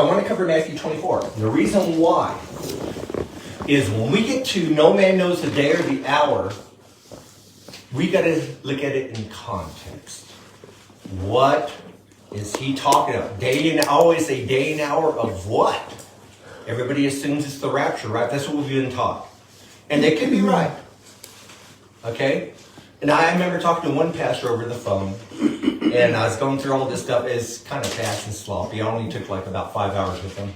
want to cover Matthew 24. The reason why is when we get to no man knows the day or the hour, we got to look at it in context. What is he talking about? Day and always say day and hour of what? Everybody assumes it's the rapture, right? That's what we've been taught. And they can be right. Okay? And I remember talking to one pastor over the phone, and I was going through all this stuff. It's kind of fast and sloppy. I only took like about 5 hours with him.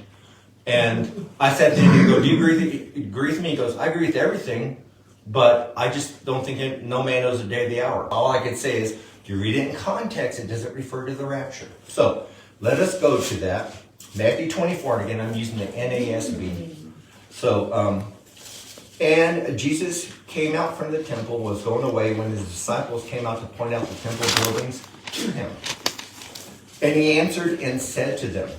And I said to him, do you agree with me? He goes, I agree with everything, but I just don't think no man knows the day or the hour. All I could say is, if you read it in context, it doesn't refer to the rapture. So let us go to that. Matthew 24, and again, I'm using the NASB. So, and Jesus came out from the temple, was going away when his disciples came out to point out the temple buildings to him. And he answered and said to them,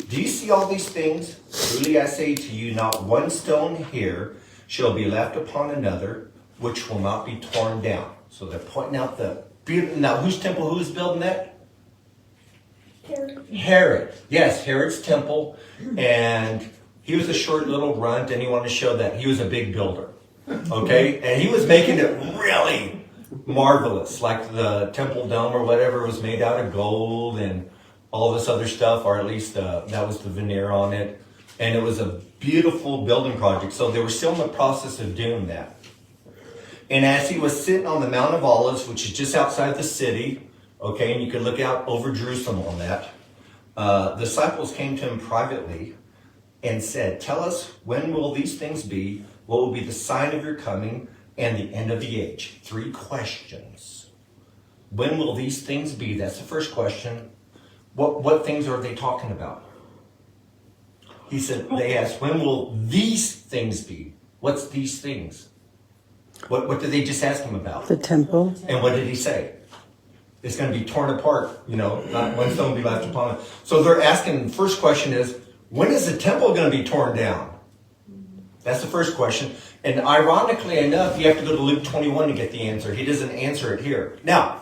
do you see all these things? Truly I say to you, not one stone here shall be left upon another, which will not be torn down. So they're pointing out the beautiful. Now, whose temple? Who's building that? Herod. Yes, Herod's temple. And he was a short little runt, and he wanted to show that he was a big builder. Okay? And he was making it really marvelous, like the temple dome or whatever was made out of gold and all this other stuff, or at least that was the veneer on it. And it was a beautiful building project. So they were still in the process of doing that. And as he was sitting on the Mount of Olives, which is just outside the city, okay, and you can look out over Jerusalem on that, the disciples came to him privately and said, tell us, when will these things be? What will be the sign of your coming and the end of the age? 3 questions. When will these things be? That's the first question. What things are they talking about? He said, they asked, when will these things be? What's these things? What did they just ask him about? The temple. And what did he say? It's going to be torn apart, not one stone be left upon it. So they're asking, the first question is, when is the temple going to be torn down? That's the first question. And ironically enough, you have to go to Luke 21 to get the answer. He doesn't answer it here. Now,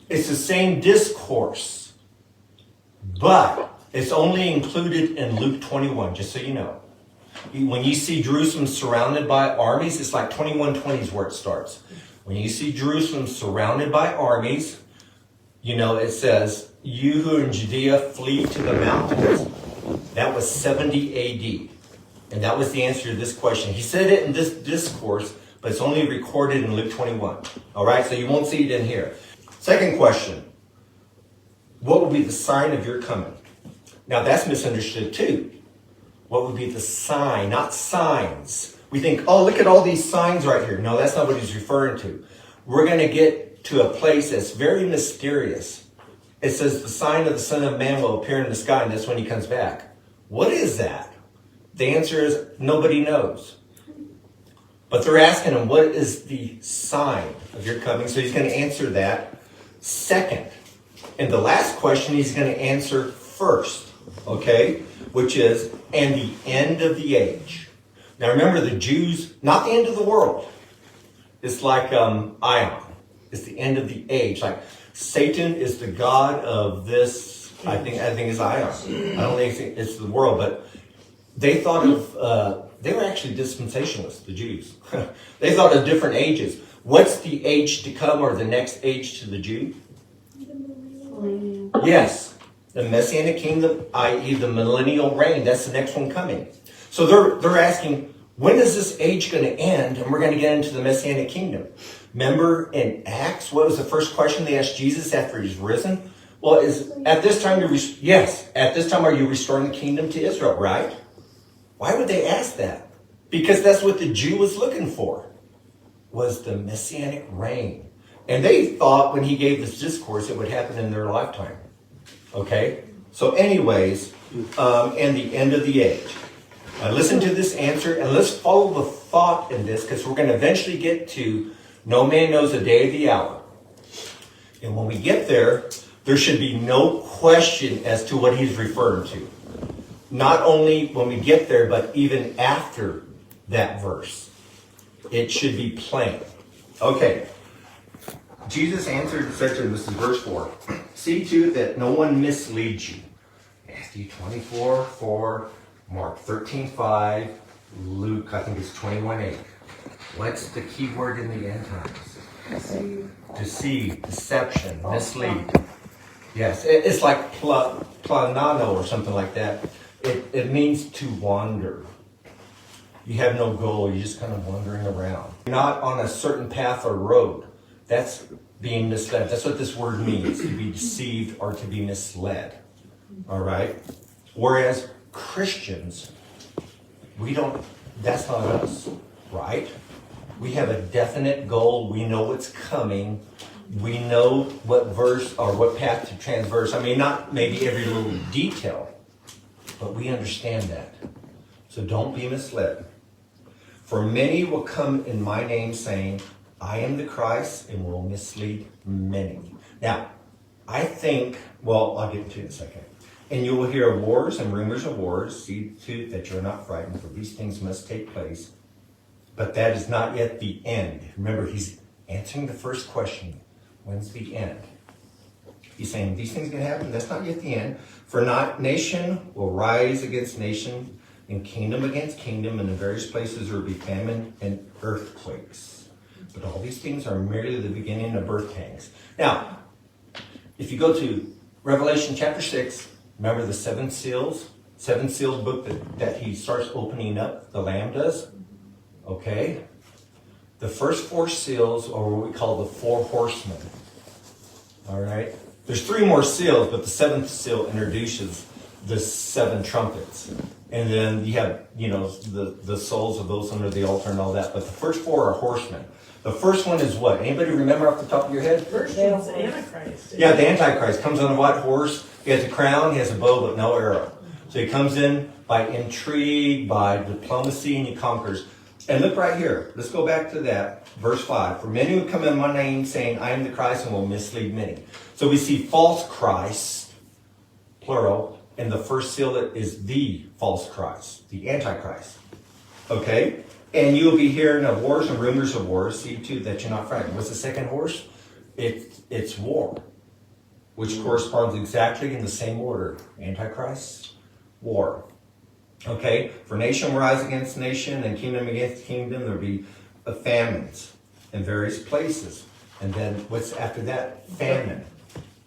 it's the same discourse, but it's only included in Luke 21, just so you know. When you see Jerusalem surrounded by armies, it's like 21:20 is where it starts. When you see Jerusalem surrounded by armies, it says, you who are in Judea flee to the mountains. That was 70 AD. And that was the answer to this question. He said it in this discourse, but it's only recorded in Luke 21. All right, so you won't see it in here. Second question, what will be the sign of your coming? Now that's misunderstood too. What would be the sign, not signs? We think, oh, look at all these signs right here. No, that's not what he's referring to. We're going to get to a place that's very mysterious. It says the sign of the Son of Man will appear in the sky, and that's when he comes back. What is that? The answer is nobody knows. But they're asking him, what is the sign of your coming? So he's going to answer that second. And the last question he's going to answer first, okay? Which is, and the end of the age. Now remember, the Jews, not the end of the world. It's like Ion. It's the end of the age. Like Satan is the god of this, I think it's Ion. I don't think it's the world, but they thought of, they were actually dispensationalists, the Jews. They thought of different ages. What's the age to come, or the next age to the Jew? Yes, the Messianic kingdom, i.e. the millennial reign. That's the next one coming. So they're asking, when is this age going to end? And we're going to get into the Messianic kingdom. Remember in Acts, what was the first question they asked Jesus after he's risen? Well, at this time are you restoring the kingdom to Israel, right? Why would they ask that? Because that's what the Jew was looking for, was the Messianic reign. And they thought when he gave this discourse, it would happen in their lifetime. Okay? So anyways, and the end of the age. Listen to this answer, and let's follow the thought in this, because we're going to eventually get to no man knows the day or the hour. And when we get there, there should be no question as to what he's referring to. Not only when we get there, but even after that verse. It should be plain. Okay. Jesus answered and said to him, this is verse 4, see to it that no one misleads you. Matthew 24:4, Mark 13:5, Luke, I think it's 21:8. What's the key word in the end times? Deceive, deception, mislead. Yes, it's like planano or something like that. It means to wander. You have no goal, you're just kind of wandering around. You're not on a certain path or road. That's being misled. That's what this word means, to be deceived or to be misled. All right? Whereas Christians, that's not us, right? We have a definite goal. We know what's coming. We know what verse or what path to transverse. I mean, not maybe every little detail, but we understand that. So don't be misled. For many will come in my name saying, I am the Christ, and will mislead many. Now, I think, well, I'll get into it in a second. And you will hear of wars and rumors of wars. See to it that you're not frightened, for these things must take place. But that is not yet the end. Remember, he's answering the first question. When's the end? He's saying these things can happen. That's not yet the end. For not nation will rise against nation, and kingdom against kingdom, and in various places there will be famine and earthquakes. But all these things are merely the beginning of birth pangs. Now, if you go to Revelation chapter 6, remember the seven seals book that he starts opening up, the Lamb does? Okay? The first four seals are what we call the four horsemen. All right? There's three more seals, but the seventh seal introduces the seven trumpets. And then you have, the souls of those under the altar and all that. But the first four are horsemen. The first one is what? Anybody remember off the top of your head? First one's the Antichrist. Yeah, the Antichrist comes on a white horse. He has a crown, he has a bow, but no arrow. So he comes in by intrigue, by diplomacy, and he conquers. And look right here. Let's go back to that. Verse 5. For many will come in my name, saying, I am the Christ, and will mislead many. So we see false Christ, plural, and the first seal is the false Christ, the Antichrist. Okay? And you'll be hearing of wars and rumors of wars. See, too, that you're not frightened. What's the second horse? It's war, which corresponds exactly in the same order. Antichrist, war. Okay? For nation will rise against nation, and kingdom against kingdom. There'll be famines in various places. And then what's after that? Famine.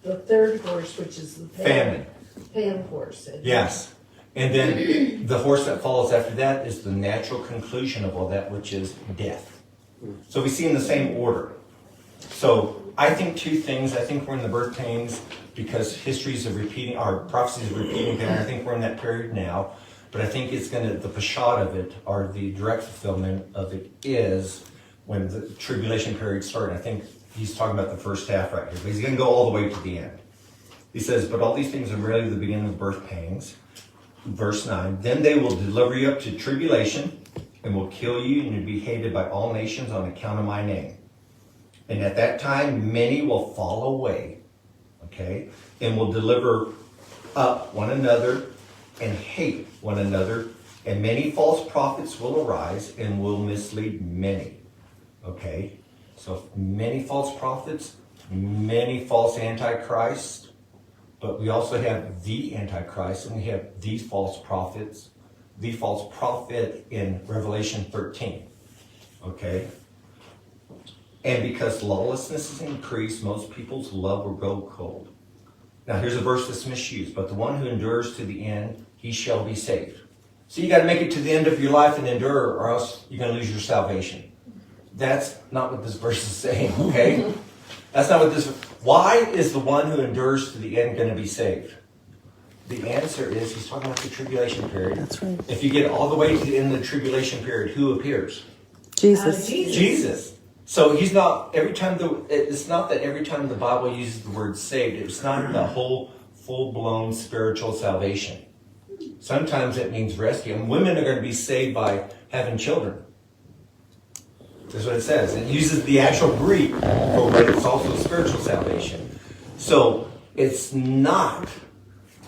The third horse, which is the Famine. Pan horse. Yes. And then the horse that follows after that is the natural conclusion of all that, which is death. So we see in the same order. So I think two things. I think we're in the birth pains because histories of repeating, our prophecies are repeating, and I think we're in that period now. But I think it's going to, the pshat of it, or the direct fulfillment of it, is when the tribulation period started. I think he's talking about the first half right here. But he's going to go all the way to the end. He says, but all these things are merely the beginning of birth pangs. Verse 9, then they will deliver you up to tribulation and will kill you, and you'll be hated by all nations on account of my name. And at that time, many will fall away, okay, and will deliver up one another and hate one another. And many false prophets will arise and will mislead many. Okay, so many false prophets, many false antichrists. But we also have the Antichrist, and we have these false prophets, the false prophet in Revelation 13. Okay? And because lawlessness is increased, most people's love will grow cold. Now here's a verse that's misused. But the one who endures to the end, he shall be saved. So you got to make it to the end of your life and endure, or else you're going to lose your salvation. That's not what this verse is saying, okay? That's not what this... Why is the one who endures to the end going to be saved? The answer is, he's talking about the tribulation period. That's right. If you get all the way to the end of the tribulation period, who appears? Jesus. Jesus. So he's not, it's not that every time the Bible uses the word saved, it's not the whole full-blown spiritual salvation. Sometimes it means rescue. And women are going to be saved by having children. That's what it says. It uses the actual Greek for what it's also spiritual salvation. So it's not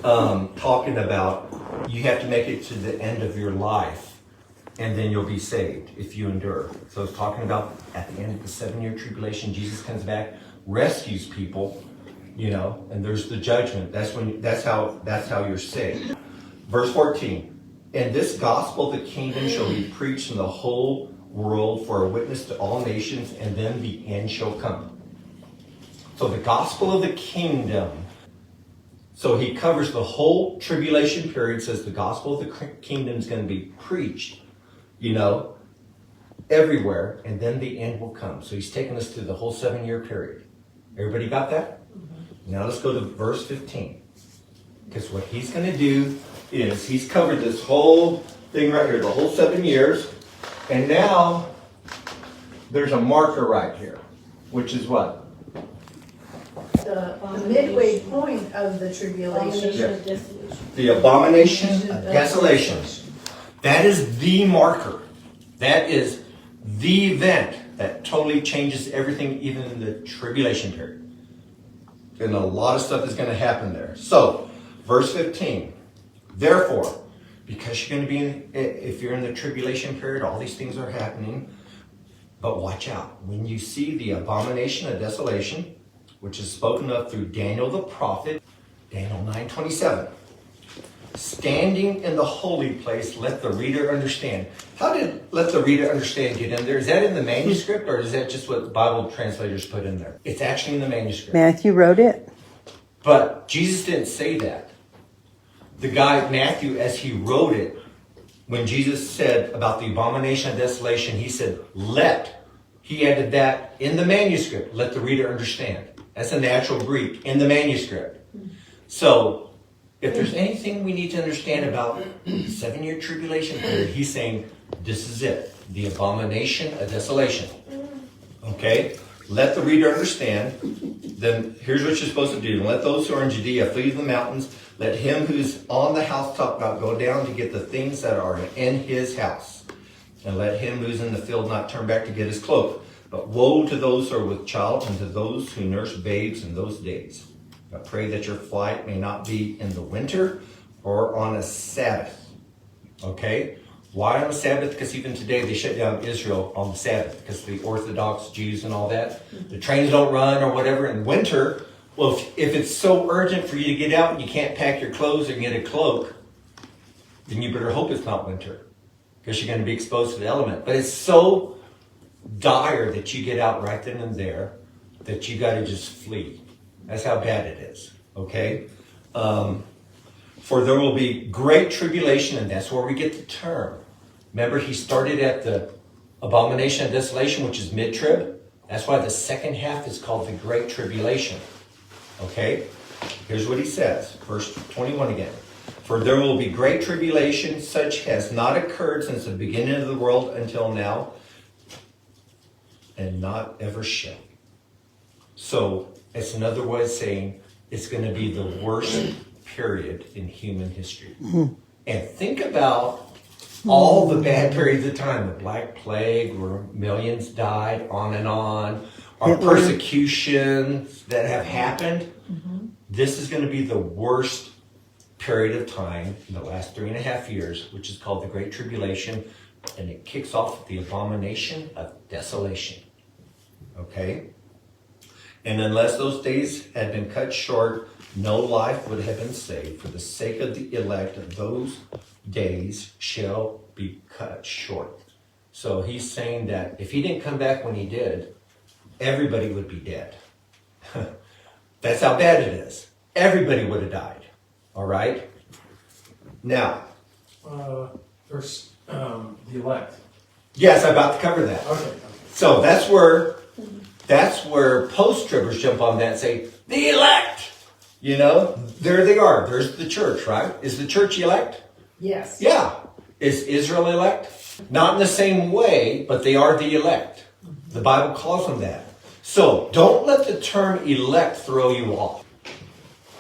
talking about you have to make it to the end of your life and then you'll be saved if you endure. So it's talking about at the end of the 7-year tribulation, Jesus comes back, rescues people, you know, and there's the judgment. That's how you're saved. Verse 14. And this gospel of the kingdom shall be preached in the whole world for a witness to all nations, and then the end shall come. So the gospel of the kingdom. So he covers the whole tribulation period, says the gospel of the kingdom is going to be preached, you know, everywhere, and then the end will come. So he's taking us through the whole 7-year period. Everybody got that? Now let's go to verse 15. Because what he's going to do is he's covered this whole thing right here, the whole 7 years, and now there's a marker right here, which is what? The midway point of the tribulation. Yeah. The abomination of desolation. That is the marker. That is the event that totally changes everything, even in the tribulation period. And a lot of stuff is going to happen there. So, verse 15. Therefore, because you're going to be if you're in the tribulation period, all these things are happening. But watch out. When you see the abomination of desolation, which is spoken of through Daniel the prophet, Daniel 9:27. Standing in the holy place, let the reader understand. How did let the reader understand get in there? Is that in the manuscript, or is that just what Bible translators put in there? It's actually in the manuscript. Matthew wrote it. But Jesus didn't say that. The guy, Matthew, as he wrote it, when Jesus said about the abomination of desolation, he said, he added that in the manuscript, let the reader understand. That's a natural Greek, in the manuscript. So, if there's anything we need to understand about the 7-year tribulation period, he's saying, this is it. The abomination of desolation. Okay? Let the reader understand. Then here's what you're supposed to do. Let those who are in Judea flee to the mountains. Let him who's on the housetop not go down to get the things that are in his house. And let him who's in the field not turn back to get his cloak. But woe to those who are with child and to those who nurse babes in those days. I pray that your flight may not be in the winter or on a Sabbath. Okay? Why on a Sabbath? Because even today they shut down Israel on the Sabbath because the Orthodox Jews and all that. The trains don't run or whatever. In winter, well, if it's so urgent for you to get out and you can't pack your clothes or get a cloak, then you better hope it's not winter because you're going to be exposed to the element. But it's so dire that you get out right then and there that you got to just flee. That's how bad it is. Okay? For there will be great tribulation, and that's where we get the term. Remember, he started at the abomination of desolation, which is mid-trib. That's why the second half is called the Great Tribulation. Okay? Here's what he says. Verse 21 again. For there will be great tribulation, such has not occurred since the beginning of the world until now, and not ever shall. So, it's another way of saying it's going to be the worst period in human history. And think about all the bad periods of time. The Black Plague, where millions died, on and on. Our persecutions that have happened. This is going to be the worst period of time in the last 3.5 years, which is called the Great Tribulation. And it kicks off with the abomination of desolation. Okay? And unless those days had been cut short, no life would have been saved. For the sake of the elect, those days shall be cut short. So he's saying that if he didn't come back when he did, everybody would be dead. That's how bad it is. Everybody would have died. All right? Now. Verse, the elect. Yes, I'm about to cover that. Okay. So that's where post-tribbers jump on that and say, the elect! You know, there they are. There's the church, right? Is the church elect? Yes. Yeah. Is Israel elect? Not in the same way, but they are the elect. The Bible calls them that. So don't let the term elect throw you off.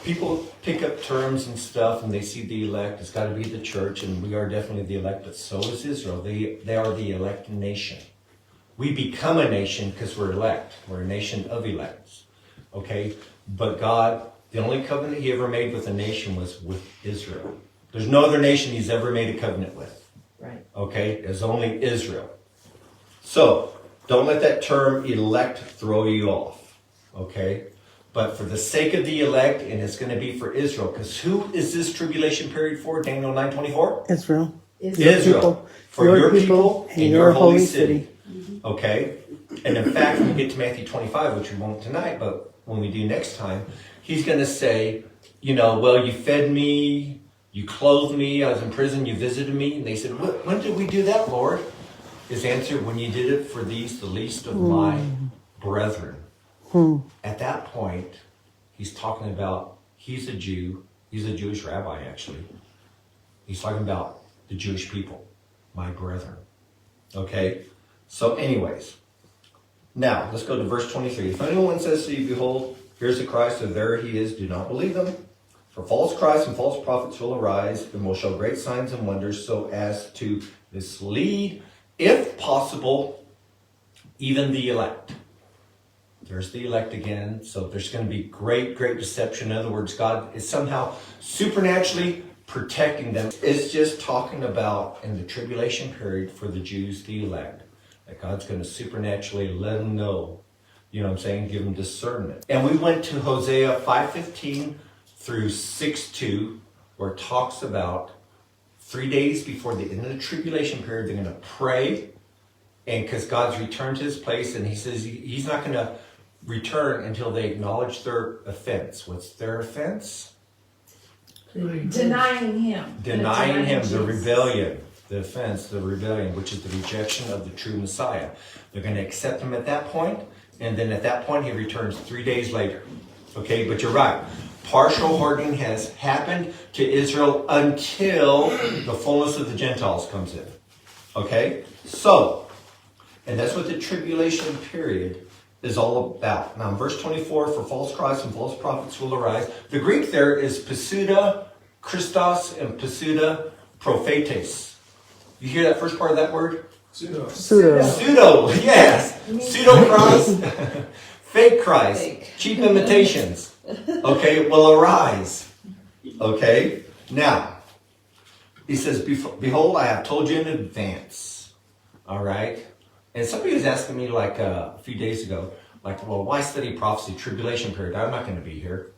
People pick up terms and stuff and they see the elect. It's got to be the church, and we are definitely the elect, but so is Israel. They are the elect nation. We become a nation because we're elect. We're a nation of elects. Okay? But God, the only covenant he ever made with a nation was with Israel. There's no other nation he's ever made a covenant with. Right. Okay? It's only Israel. So, don't let that term elect throw you off. Okay? But for the sake of the elect, and it's going to be for Israel, because who is this tribulation period for? Daniel 9:24. Israel. Israel, people, for your people and your holy city. city. Okay? And in fact, when we get to Matthew 25, which we won't tonight, but when we do next time, he's going to say, you know, well, you fed me, you clothed me, I was in prison, you visited me. And they said, when did we do that, Lord? His answer, when you did it for these, the least of my brethren. At that point, he's talking about, he's a Jew, he's a Jewish rabbi, actually. He's talking about the Jewish people, my brethren. Okay? So anyways, now let's go to verse 23. If anyone says to you, behold, here's the Christ, or there he is, do not believe them. For false Christs and false prophets will arise and will show great signs and wonders so as to mislead, if possible, even the elect. There's the elect again. So there's going to be great deception. In other words, God is somehow supernaturally protecting them. It's just talking about in the tribulation period for the Jews, the elect, that God's going to supernaturally let them know, you know what I'm saying, give them discernment. And we went to Hosea 5:15 through 6:2, where it talks about 3 days before the end of the tribulation period, they're going to pray, and because God's returned to his place, and he says he's not going to return until they acknowledge their offense. What's their offense? Denying him. Denying him, the Jesus. rebellion, the offense, the rebellion, which is the rejection of the true Messiah. They're going to accept him at that point, and then at that point he returns 3 days later. Okay, but you're right. Partial hardening has happened to Israel until the fullness of the Gentiles comes in. Okay, so, and that's what the tribulation period is all about. Now in verse 24, for false Christs and false prophets will arise. The Greek there is pseudo Christos and pseudo prophetes. You hear that first part of that word? Pseudo. Pseudo, yes. Pseudo Christ, fake Christ, cheap imitations. Okay, will arise. Okay, now, he says, behold, I have told you in advance. All right. And somebody was asking me like a few days ago, like, well, why study prophecy, tribulation period? I'm not going to be here.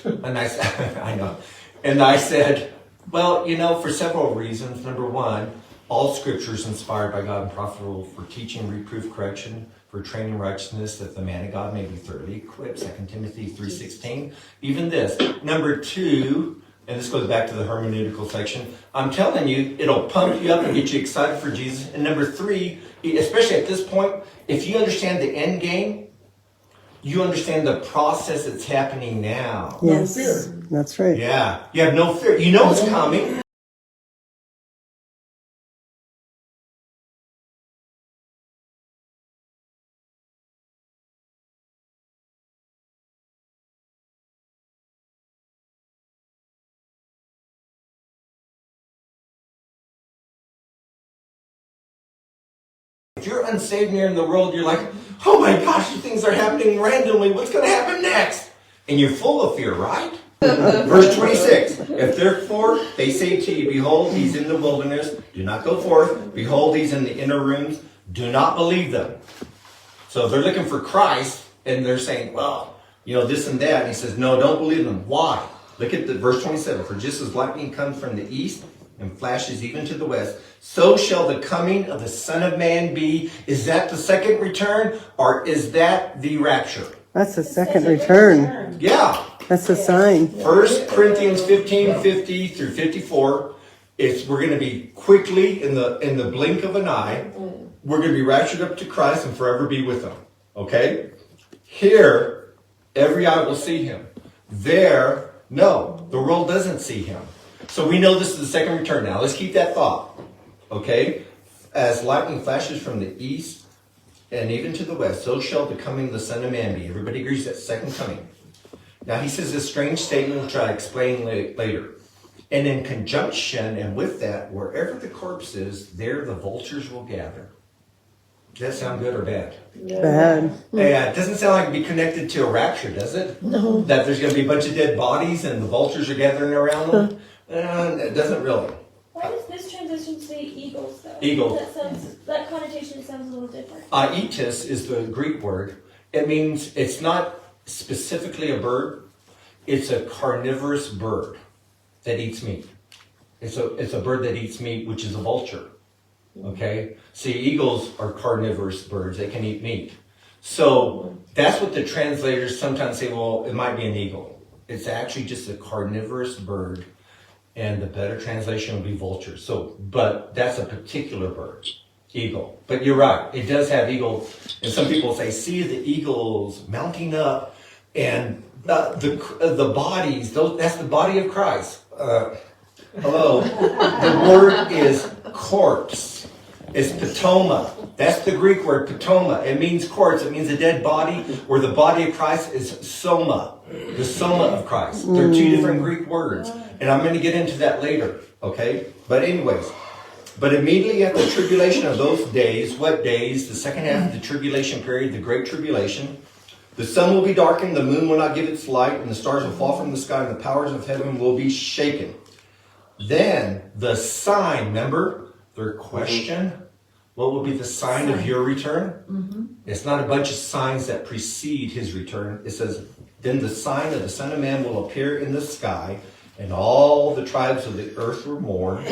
And I said, I know. And I said, well, you know, for several reasons. Number one, all scripture is inspired by God and profitable for teaching, reproof, correction, for training righteousness, that the man of God may be thoroughly equipped. 2 Timothy 3:16. Even this. Number two, and this goes back to the hermeneutical section, I'm telling you, it'll pump you up and get you excited for Jesus. And number three, especially at this point, if you understand the end game, you understand the process that's happening now. Yes, fear. that's right. Yeah, you have no fear. You know it's coming. If you're unsaved and you're in the world, you're like, oh my gosh, things are happening randomly. What's going to happen next? And you're full of fear, right? Verse 26. If therefore they say to you, behold, he's in the wilderness, do not go forth. Behold, he's in the inner rooms, do not believe them. So they're looking for Christ, and they're saying, well, you know, this and that. And he says, no, don't believe them. Why? Look at the verse 27. For just as lightning comes from the east and flashes even to the west, so shall the coming of the Son of Man be. Is that the second return, or is that the rapture? That's the second return. Yeah. That's a sign. 1 Corinthians 15:50 through 54. We're going to be quickly in the blink of an eye. We're going to be raptured up to Christ and forever be with him. Okay? Here, every eye will see him. There, no, the world doesn't see him. So we know this is the second return. Now let's keep that thought. Okay? As lightning flashes from the east and even to the west, so shall the coming of the Son of Man be. Everybody agrees that's second coming. Now he says this strange statement, which I'll explain later. And in conjunction and with that, wherever the corpse is, there the vultures will gather. Does that sound good or bad? Bad. Yeah, it doesn't sound like it'd be connected to a rapture, does it? No. That there's going to be a bunch of dead bodies and the vultures are gathering around them? It doesn't really. Why does this transition say eagles, though? Eagle. That connotation sounds a little different. Aetis is the Greek word. It means it's not specifically a bird. It's a carnivorous bird that eats meat. It's a bird that eats meat, which is a vulture. Okay? See, eagles are carnivorous birds. They can eat meat. So that's what the translators sometimes say, well, it might be an eagle. It's actually just a carnivorous bird, and the better translation would be vulture. So, but that's a particular bird, eagle. But you're right, it does have eagle, and some people say, see the eagles mounting up, and the bodies, that's the body of Christ. Hello, the word is corpse. It's patoma. That's the Greek word, patoma. It means corpse. It means a dead body, where the body of Christ is soma, the soma of Christ. They're two different Greek words, and I'm going to get into that later, okay? But anyways, but immediately after the tribulation of those days, what days? The second half of the tribulation period, the Great Tribulation. The sun will be darkened, the moon will not give its light, and the stars will fall from the sky, and the powers of heaven will be shaken. Then the sign, remember their question? What will be the sign of your return? It's not a bunch of signs that precede his return. It says, then the sign of the Son of Man will appear in the sky, and all the tribes of the earth will mourn.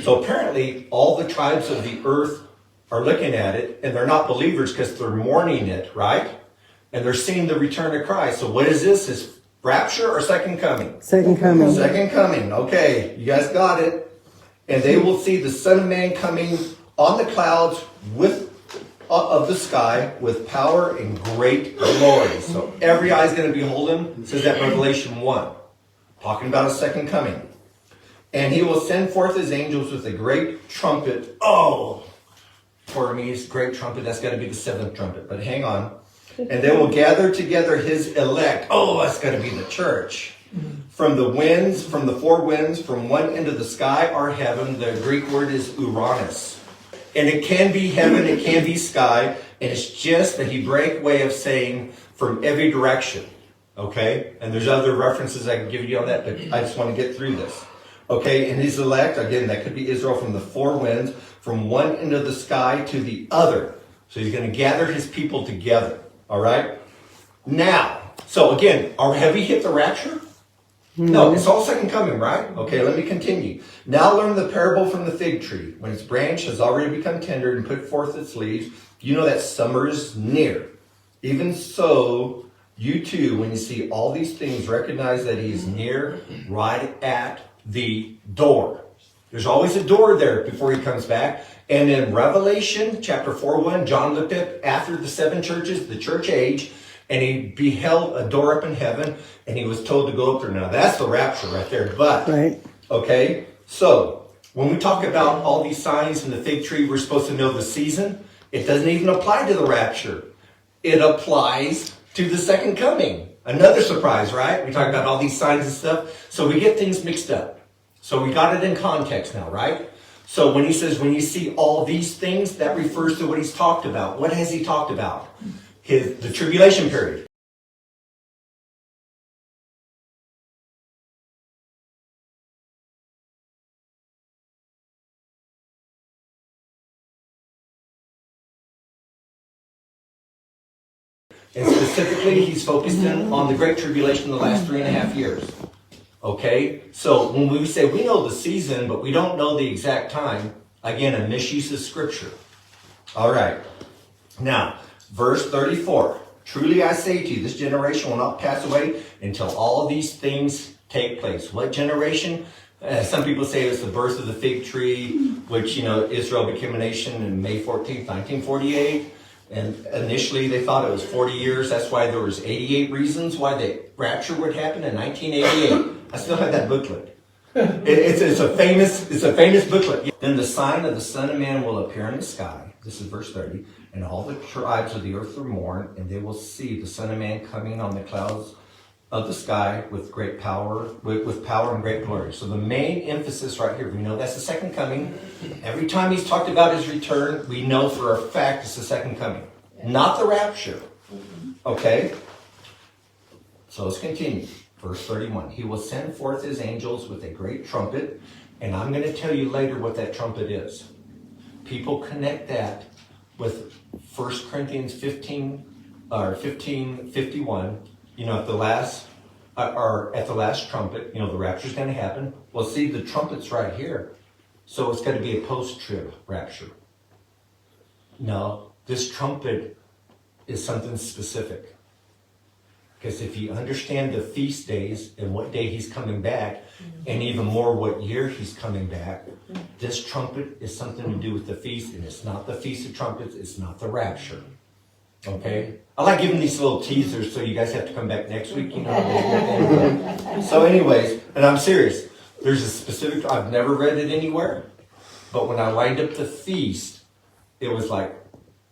So apparently all the tribes of the earth are looking at it, and they're not believers because they're mourning it, right? And they're seeing the return of Christ. So what is this? Is rapture or second coming? Second coming. Second coming. Okay, you guys got it. And they will see the Son of Man coming on the clouds of the sky with power and great glory. So every eye is going to behold him. It says that in Revelation 1. Talking about a second coming. And he will send forth his angels with a great trumpet. Oh, for me, it's great trumpet. That's got to be the seventh trumpet. But hang on. And they will gather together his elect. Oh, that's got to be the church. From the winds, from the four winds, from one end of the sky or heaven. The Greek word is Uranus. And it can be heaven, it can be sky. And it's just a Hebraic way of saying from every direction. Okay? And there's other references I can give you on that, but I just want to get through this. Okay? And his elect, again, that could be Israel, from the four winds, from one end of the sky to the other. So he's going to gather his people together. All right? Now, so again, have we hit the rapture? No, it's all second coming, right? Okay, let me continue. Now learn the parable from the fig tree. When its branch has already become tender and put forth its leaves, you know that summer is near. Even so, you too, when you see all these things, recognize that he is near, right at the door. There's always a door there before he comes back. And in Revelation chapter 4:1, John looked up after the seven churches, the church age, and he beheld a door up in heaven, and he was told to go up there. Now that's the rapture right there. But, Right. okay, so when we talk about all these signs in the fig tree, we're supposed to know the season. It doesn't even apply to the rapture. It applies to the second coming. Another surprise, right? We talk about all these signs and stuff. So we get things mixed up. So we got it in context now, right? So when he says, when you see all these things, that refers to what he's talked about. What has he talked about? The tribulation period. And specifically, he's focused in on the Great Tribulation the last 3.5 years. Okay? So when we say we know the season, but we don't know the exact time, again, a misuse of Scripture. All right. Now, verse 34. Truly I say to you, this generation will not pass away until all these things take place. What generation? Some people say it's the birth of the fig tree, which, Israel became a nation in May 14th, 1948. And initially they thought it was 40 years. That's why there was 88 reasons why the rapture would happen in 1988. I still have that booklet. It's a famous booklet. Then the sign of the Son of Man will appear in the sky. This is verse 30. And all the tribes of the earth will mourn, and they will see the Son of Man coming on the clouds of the sky with great power, with power and great glory. So the main emphasis right here, we know that's the second coming. Every time he's talked about his return, we know for a fact it's the second coming, not the rapture. Okay? So let's continue. Verse 31. He will send forth his angels with a great trumpet, and I'm going to tell you later what that trumpet is. People connect that with 1 Corinthians 15:51. at the last, or at the last trumpet, the rapture's gonna happen. Well, see, the trumpet's right here. So it's gotta be a post-trib rapture. No, this trumpet is something specific. Because if you understand the feast days and what day he's coming back, and even more what year he's coming back, this trumpet is something to do with the feast, and it's not the Feast of Trumpets, it's not the rapture. Okay? I like giving these little teasers so you guys have to come back next week, So anyways, and I'm serious, there's a specific, I've never read it anywhere, but when I lined up the feast, it was like,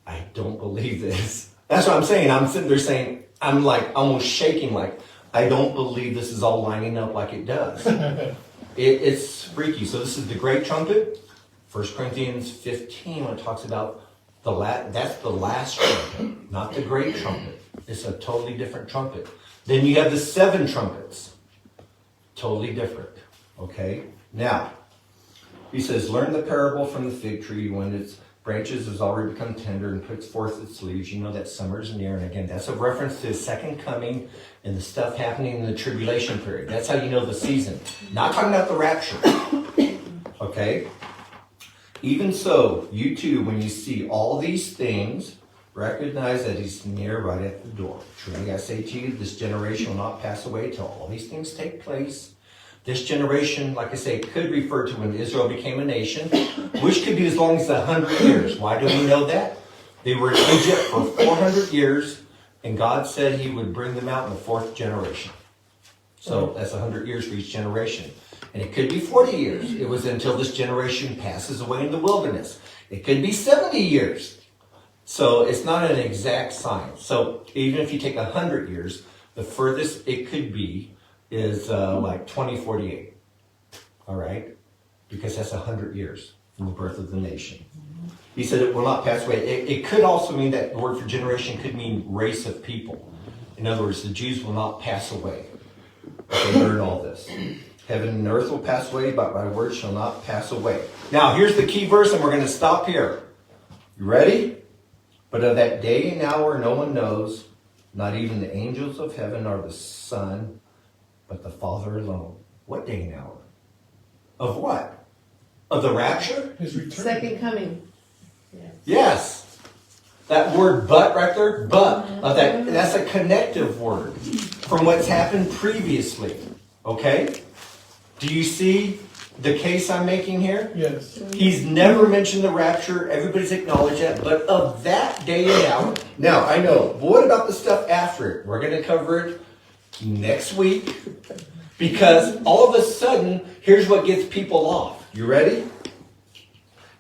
I don't believe this. That's what I'm saying. I'm sitting there saying, I'm like almost shaking, like, I don't believe this is all lining up like it does. It's freaky. So this is the great trumpet. 1 Corinthians 15, when it talks about that's the last trumpet, not the great trumpet. It's a totally different trumpet. Then you have the 7 trumpets. Totally different. Okay? Now, he says, learn the parable from the fig tree when its branches has already become tender and puts forth its leaves. You know that summer's near. And again, that's a reference to his second coming and the stuff happening in the tribulation period. That's how you know the season. Not talking about the rapture. Okay? Even so, you too, when you see all these things, recognize that he's near, right at the door. Truly I say to you, this generation will not pass away till all these things take place. This generation, like I say, could refer to when Israel became a nation, which could be as long as 100 years. Why do we know that? They were in Egypt for 400 years, and God said he would bring them out in the 4th generation. So that's 100 years for each generation. And it could be 40 years. It was until this generation passes away in the wilderness. It could be 70 years. So it's not an exact science. So even if you take 100 years, the furthest it could be is like 2048. All right? Because that's 100 years from the birth of the nation. He said it will not pass away. It could also mean that the word for generation could mean race of people. In other words, the Jews will not pass away. They learn all this. Heaven and earth will pass away, but my word shall not pass away. Now, here's the key verse, and we're going to stop here. You ready? But of that day and hour no one knows, not even the angels of heaven or the Son, but the Father alone. What day and hour? Of what? Of the rapture? His return. Second coming. Yes. That word but right there, but. That's a connective word from what's happened previously. Okay? Do you see the case I'm making here? Yes. He's never mentioned the rapture. Everybody's acknowledged that. But of that day and hour. Now, I know. But what about the stuff after it? We're going to cover it next week. Because all of a sudden, here's what gets people off. You ready?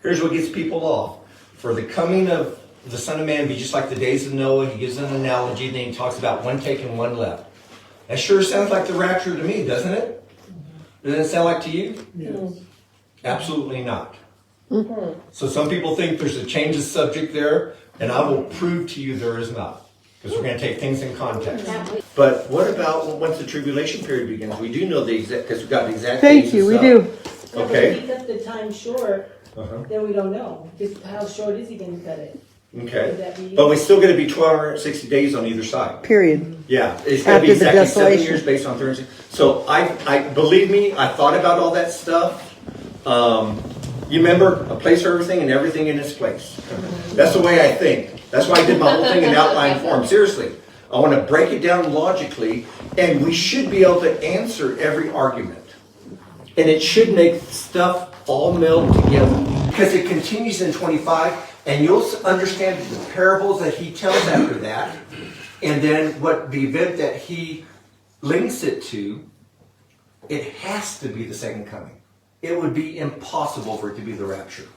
Here's what gets people off. For the coming of the Son of Man be just like the days of Noah. He gives an analogy. Then he talks about one taken, one left. That sure sounds like the rapture to me, doesn't it? Doesn't it sound like to you? Yes. Absolutely not. So some people think there's a change of subject there, and I will prove to you there is not. Because we're going to take things in context. But what about once the tribulation period begins? We do know the exact, because we've got the exact Thank days you, and we stuff. do. Okay. If he cut the time short, then we don't know. Just how short is he going to cut it? Would Okay. that be? But we're still going to be 1,260 days on either side. Period. Yeah, it's going to be After the exactly 7 desolation. years based on 30. So I believe me, I thought about all that stuff. You remember a place for everything and everything in its place. That's the way I think. That's why I did my whole thing in outline form. Seriously, I want to break it down logically, and we should be able to answer every argument. And it should make stuff all meld together. Because it continues in 25, and you'll understand the parables that he tells after that, and then what the event that he links it to, it has to be the second coming. It would be impossible for it to be the rapture.